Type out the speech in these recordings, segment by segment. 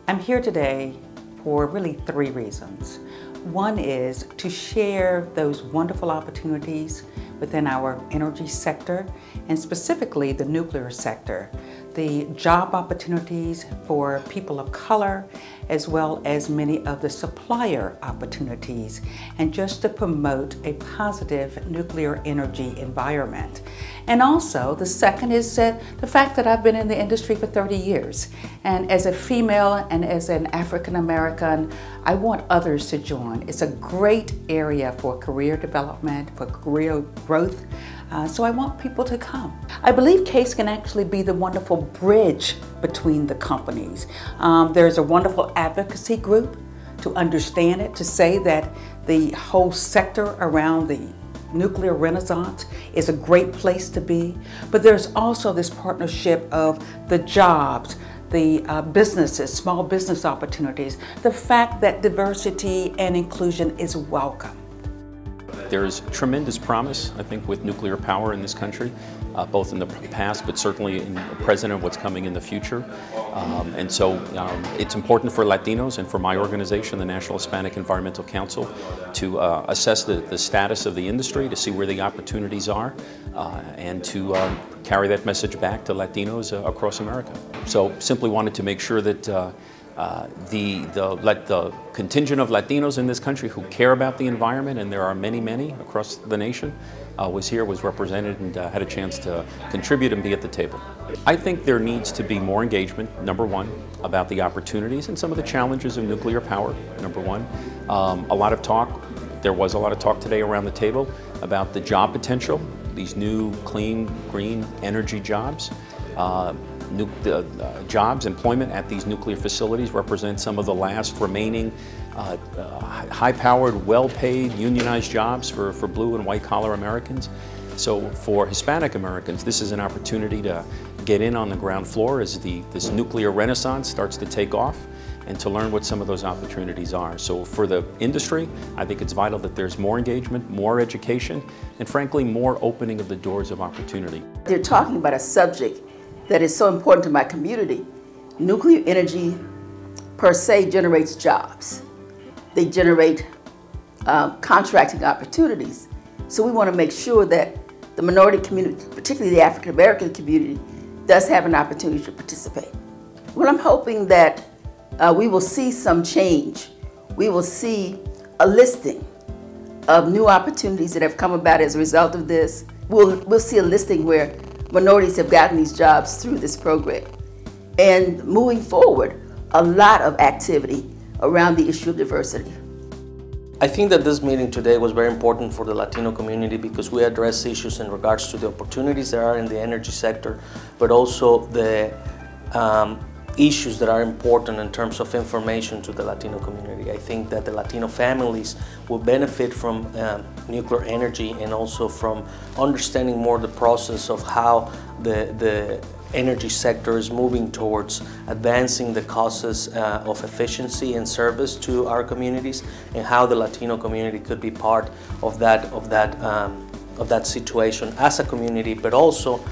I'm here today for really three reasons. One is to share those wonderful opportunities within our energy sector, and specifically the nuclear sector, the job opportunities for people of color, as well as many of the supplier opportunities, and just to promote a positive nuclear energy environment. And also, the second is that the fact that I've been in the industry for 30 years. And as a female and as an African-American, I want others to join. It's a great area for career development, for career growth. So I want people to come. I believe CASE can actually be the wonderful bridge between the companies. There's a wonderful advocacy group to understand it, to say that the whole sector around the nuclear renaissance is a great place to be. But there's also this partnership of the jobs, the businesses, small business opportunities, the fact that diversity and inclusion is welcome. There's tremendous promise, I think, with nuclear power in this country, both in the past, but certainly in the present and what's coming in the future. And so it's important for Latinos and for my organization, the National Hispanic Environmental Council, to assess the status of the industry, to see where the opportunities are, and to carry that message back to Latinos across America. So simply wanted to make sure that the contingent of Latinos in this country who care about the environment, and there are many, many across the nation, was here, was represented, and had a chance to contribute and be at the table. I think there needs to be more engagement, number one, about the opportunities and some of the challenges of nuclear power, number one. There was a lot of talk today around the table about the job potential, these new clean, green energy jobs. Jobs, employment at these nuclear facilities represent some of the last remaining high-powered, well-paid, unionized jobs for blue and white-collar Americans. So for Hispanic Americans, this is an opportunity to get in on the ground floor as this nuclear renaissance starts to take off, and to learn what some of those opportunities are. So for the industry, I think it's vital that there's more engagement, more education, and frankly, more opening of the doors of opportunity. They're talking about a subject that is so important to my community. Nuclear energy per se generates jobs. They generate contracting opportunities. So we want to make sure that the minority community, particularly the African-American community, does have an opportunity to participate. Well, I'm hoping that we will see some change. We will see a listing of new opportunities that have come about as a result of this. We'll see a listing where minorities have gotten these jobs through this program. And moving forward, a lot of activity around the issue of diversity. I think that this meeting today was very important for the Latino community because we address issues in regards to the opportunities there are in the energy sector, but also the issues that are important in terms of information to the Latino community. I think that the Latino families will benefit from nuclear energy and also from understanding more the process of how the energy sector is moving towards advancing the causes of efficiency and service to our communities, and how the Latino community could be part of that situation as a community, but also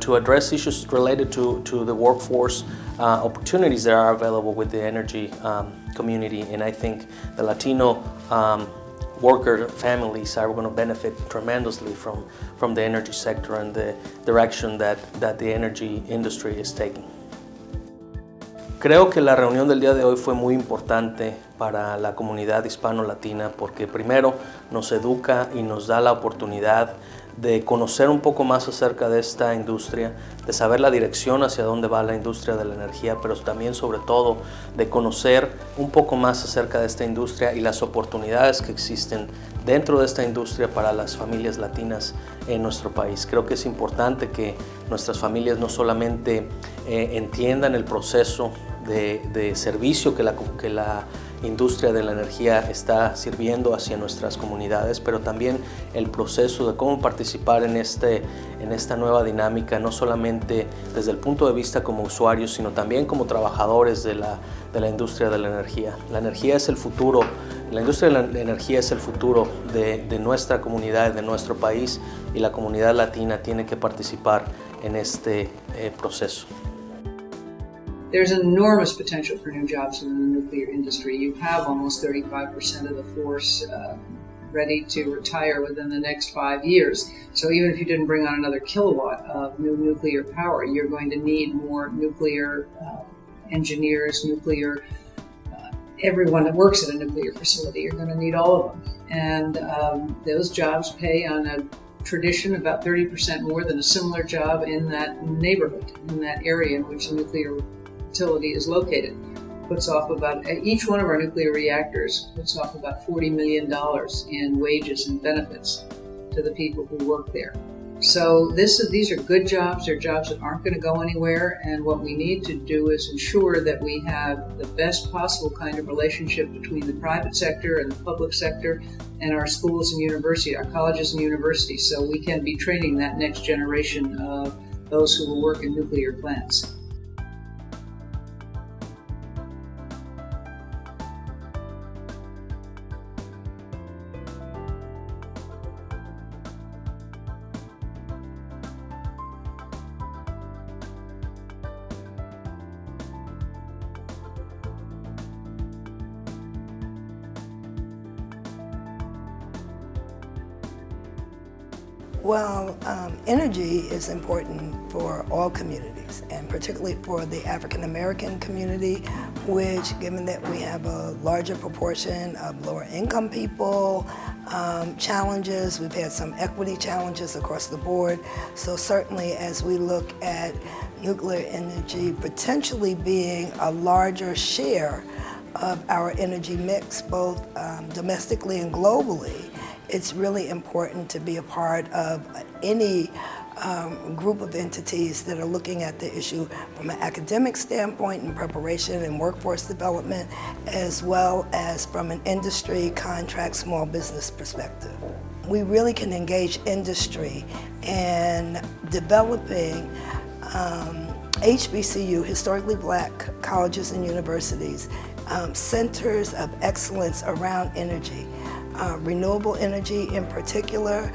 to address issues related to the workforce opportunities that are available with the energy community. And I think the Latino worker families are going to benefit tremendously from the energy sector and the direction that the energy industry is taking. Creo que la reunión del día de hoy fue muy importante para la comunidad hispano-latina porque primero nos educa y nos da la oportunidad de conocer un poco más acerca de esta industria, de saber la dirección hacia dónde va la industria de la energía, pero también sobre todo de conocer un poco más acerca de esta industria y las oportunidades que existen dentro de esta industria para las familias latinas en nuestro país. Creo que es importante que nuestras familias no solamente entiendan el proceso de servicio que la industria de la energía está sirviendo hacia nuestras comunidades, pero también el proceso de cómo participar en esta nueva dinámica, no solamente desde el punto de vista como usuarios, sino también como trabajadores de la industria de la energía. La energía es el futuro, la industria de la energía es el futuro de nuestra comunidad, de nuestro país, y la comunidad latina tiene que participar en este proceso. there's enormous potential for new jobs in the nuclear industry. You have almost 35% of the force ready to retire within the next 5 years. So even if you didn't bring on another kilowatt of new nuclear power, you're going to need more nuclear engineers, nuclear, everyone that works at a nuclear facility. You're going to need all of them. And those jobs pay on a tradition about 30% more than a similar job in that neighborhood, in that area in which the nuclear facility is located. Puts off about, each one of our nuclear reactors puts off about $40 million in wages and benefits to the people who work there. So these are good jobs. They're jobs that aren't going to go anywhere. And what we need to do is ensure that we have the best possible kind of relationship between the private sector and the public sector and our schools and universities, our colleges and universities, so we can be training that next generation of those who will work in nuclear plants. Well, energy is important for all communities, and particularly for the African-American community, which, given that we have a larger proportion of lower-income people, challenges, we've had some equity challenges across the board. So certainly as we look at nuclear energy potentially being a larger share of our energy mix, both domestically and globally, it's really important to be a part of any group of entities that are looking at the issue from an academic standpoint in preparation and workforce development, as well as from an industry, contract, small business perspective. We really can engage industry in developing HBCU, historically black colleges and universities, centers of excellence around energy. Renewable energy in particular,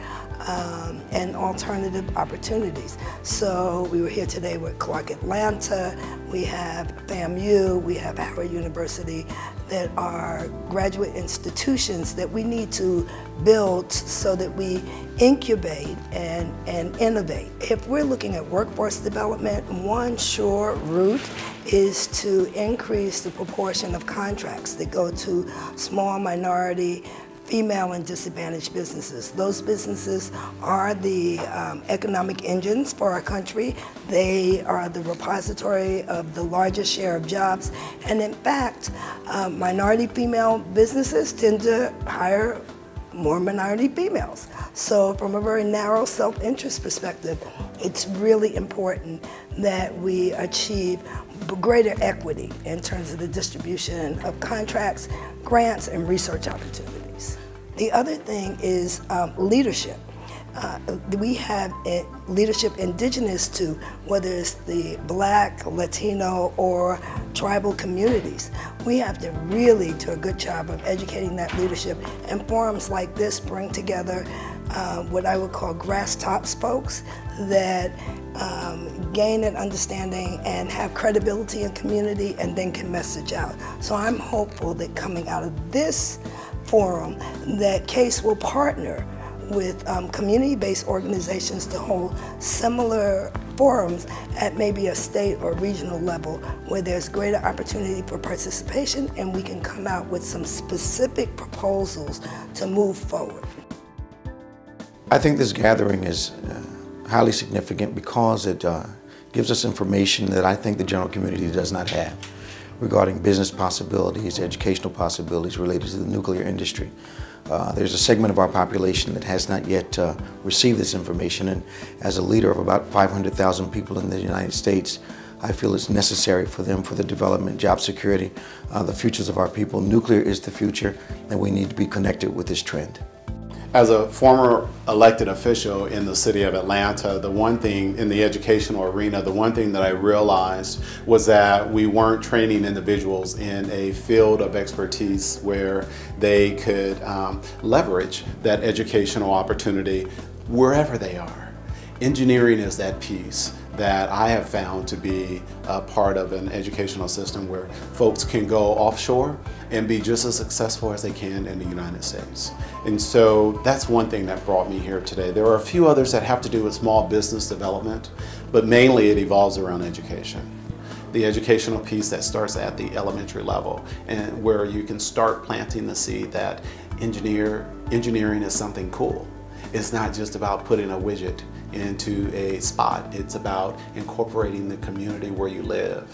and alternative opportunities. So we were here today with Clark Atlanta, we have FAMU, we have Howard University, that are graduate institutions that we need to build so that we incubate and innovate. If we're looking at workforce development, one sure route is to increase the proportion of contracts that go to small minority, female and disadvantaged businesses. Those businesses are the economic engines for our country. They are the repository of the largest share of jobs. And in fact, minority female businesses tend to hire more minority females. So from a very narrow self-interest perspective, it's really important that we achieve greater equity in terms of the distribution of contracts, grants, and research opportunities. The other thing is leadership. We have leadership indigenous to whether it's the Black, Latino, or tribal communities. We have to really do a good job of educating that leadership, and forums like this bring together what I would call grass tops folks that gain an understanding and have credibility in community and then can message out. So I'm hopeful that coming out of this forum that CASE will partner with community-based organizations to hold similar forums at maybe a state or regional level where there's greater opportunity for participation, and we can come out with some specific proposals to move forward. I think this gathering is highly significant because it gives us information that I think the general community does not have regarding business possibilities, educational possibilities related to the nuclear industry. There's a segment of our population that has not yet received this information, and as a leader of about 500,000 people in the United States, I feel it's necessary for them, for the development, job security, the futures of our people. Nuclear is the future, and we need to be connected with this trend. As a former elected official in the city of Atlanta, the one thing in the educational arena, the one thing that I realized was that we weren't training individuals in a field of expertise where they could leverage that educational opportunity wherever they are. Engineering is that piece that I have found to be a part of an educational system where folks can go offshore and be just as successful as they can in the United States. And so that's one thing that brought me here today. There are a few others that have to do with small business development, but mainly it evolves around education. The educational piece that starts at the elementary level, and where you can start planting the seed that engineering is something cool. It's not just about putting a widget into a spot. It's about incorporating the community where you live.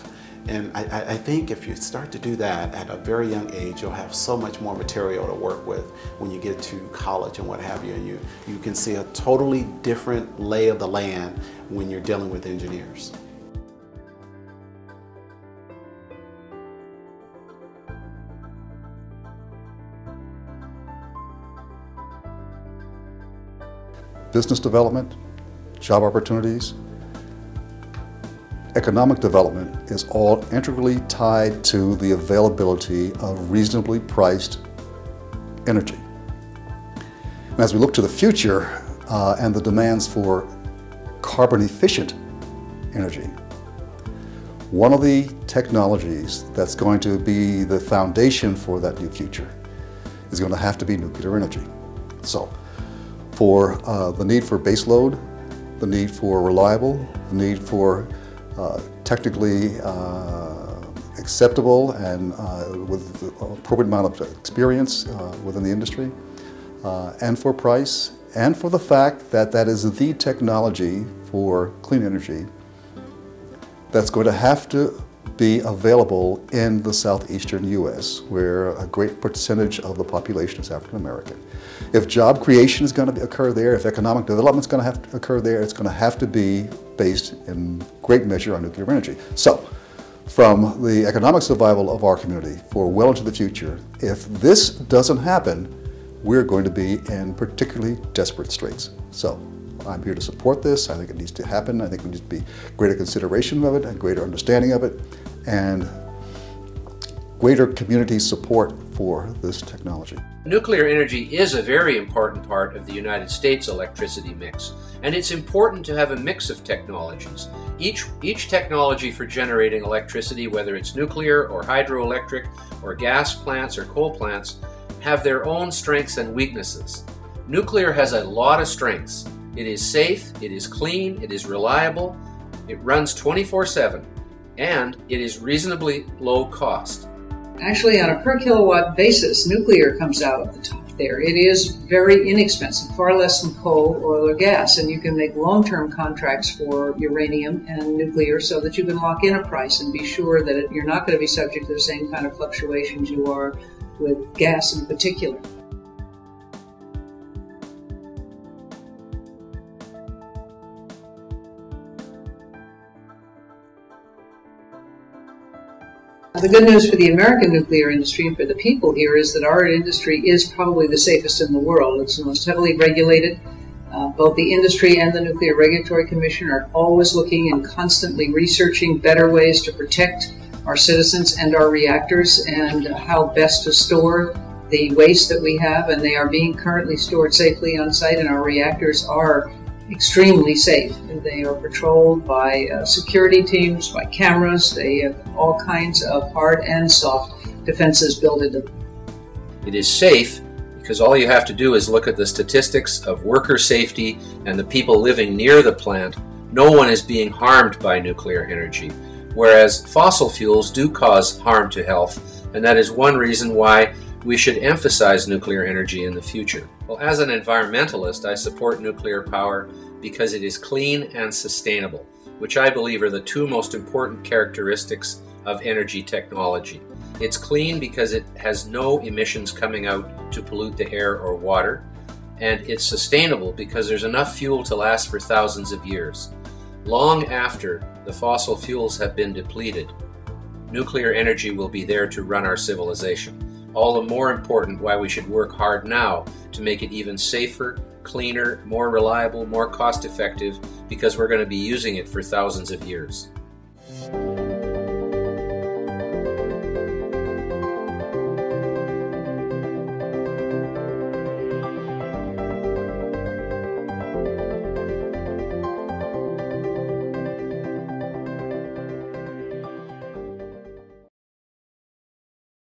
And I think if you start to do that at a very young age, you'll have so much more material to work with when you get to college and what have you. And you can see a totally different lay of the land when you're dealing with engineers. Business development, job opportunities, economic development is all integrally tied to the availability of reasonably priced energy. And as we look to the future and the demands for carbon efficient energy, one of the technologies that's going to be the foundation for that new future is going to have to be nuclear energy. So, for the need for baseload, the need for reliable, the need for technically acceptable and with the appropriate amount of experience within the industry, and for price, and for the fact that that is the technology for clean energy that's going to have to be available in the southeastern U.S., where a great percentage of the population is African American. If job creation is going to occur there, if economic development is going to have to occur there, it's going to have to be based in great measure on nuclear energy. So, from the economic survival of our community for well into the future, if this doesn't happen, we're going to be in particularly desperate straits. So, I'm here to support this. I think it needs to happen. I think there needs to be greater consideration of it and greater understanding of it and greater community support for this technology. Nuclear energy is a very important part of the United States electricity mix, and it's important to have a mix of technologies. Each technology for generating electricity, whether it's nuclear or hydroelectric or gas plants or coal plants, have their own strengths and weaknesses. Nuclear has a lot of strengths. It is safe, it is clean, it is reliable, it runs 24/7, and it is reasonably low cost. Actually, on a per kilowatt basis, nuclear comes out at the top there. It is very inexpensive, far less than coal, oil, or gas, and you can make long-term contracts for uranium and nuclear so that you can lock in a price and be sure that you're not going to be subject to the same kind of fluctuations you are with gas in particular. The good news for the American nuclear industry and for the people here is that our industry is probably the safest in the world. It's the most heavily regulated. Both the industry and the Nuclear Regulatory Commission are always looking and constantly researching better ways to protect our citizens and our reactors and how best to store the waste that we have, and they are being currently stored safely on site, and our reactors are extremely safe. They are patrolled by security teams, by cameras. They have all kinds of hard and soft defenses built into them. It is safe because all you have to do is look at the statistics of worker safety and the people living near the plant. No one is being harmed by nuclear energy, whereas fossil fuels do cause harm to health, and that is one reason why we should emphasize nuclear energy in the future. Well, as an environmentalist, I support nuclear power because it is clean and sustainable, which I believe are the two most important characteristics of energy technology. It's clean because it has no emissions coming out to pollute the air or water, and it's sustainable because there's enough fuel to last for thousands of years. Long after the fossil fuels have been depleted, nuclear energy will be there to run our civilization. All the more important why we should work hard now to make it even safer, cleaner, more reliable, more cost-effective, because we're going to be using it for thousands of years.